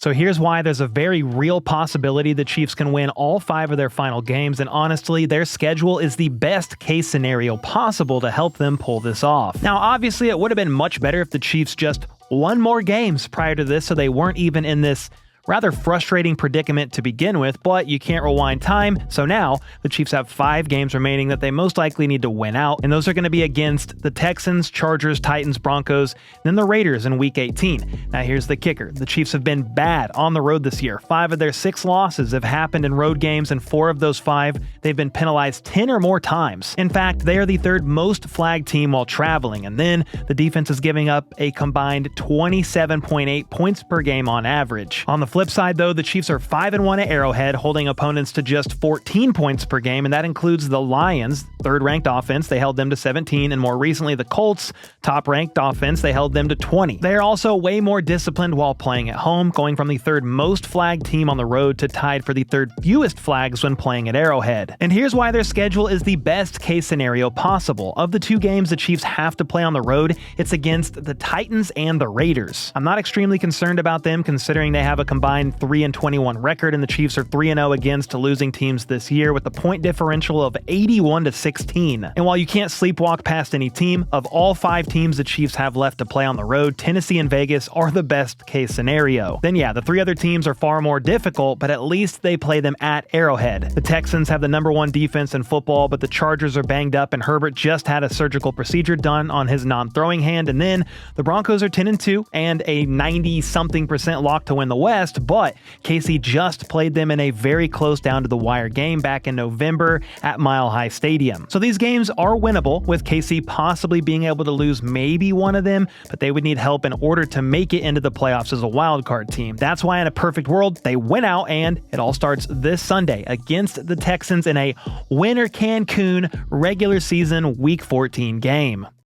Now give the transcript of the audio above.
So here's why there's a very real possibility the Chiefs can win all 5 of their final games, and honestly, their schedule is the best case scenario possible to help them pull this off. Now, obviously, it would have been much better if the Chiefs just won more games prior to this so they weren't even in this rather frustrating predicament to begin with, but you can't rewind time, so now the Chiefs have 5 games remaining that they most likely need to win out, and those are going to be against the Texans, Chargers, Titans, Broncos, then the Raiders in Week 18. Now here's the kicker. The Chiefs have been bad on the road this year. 5 of their 6 losses have happened in road games, and 4 of those 5, they've been penalized 10 or more times. In fact, they are the 3rd most flagged team while traveling, and then the defense is giving up a combined 27.8 points per game on average. On the flip side, though, the Chiefs are 5-1 at Arrowhead, holding opponents to just 14 points per game, and that includes the Lions, 3rd-ranked offense. They held them to 17, and more recently, the Colts, top-ranked offense. They held them to 20. They are also way more disciplined while playing at home, going from the 3rd most flagged team on the road to tied for the 3rd fewest flags when playing at Arrowhead. And here's why their schedule is the best case scenario possible. Of the 2 games the Chiefs have to play on the road, it's against the Titans and the Raiders. I'm not extremely concerned about them considering they have a combined 3-21 record, and the Chiefs are 3-0 against losing teams this year with a point differential of 81-16. And while you can't sleepwalk past any team, of all 5 teams the Chiefs have left to play on the road, Tennessee and Vegas are the best case scenario. Then yeah, the 3 other teams are far more difficult, but at least they play them at Arrowhead. The Texans have the number 1 defense in football, but the Chargers are banged up, and Herbert just had a surgical procedure done on his non-throwing hand, and then the Broncos are 10-2 and a 90-something% lock to win the West, but KC just played them in a very close down to the wire game back in November at Mile High Stadium. So these games are winnable, with KC possibly being able to lose maybe one of them, but they would need help in order to make it into the playoffs as a wildcard team. That's why in a perfect world, they win out, and it all starts this Sunday against the Texans in a Winter Cancun regular season Week 14 game.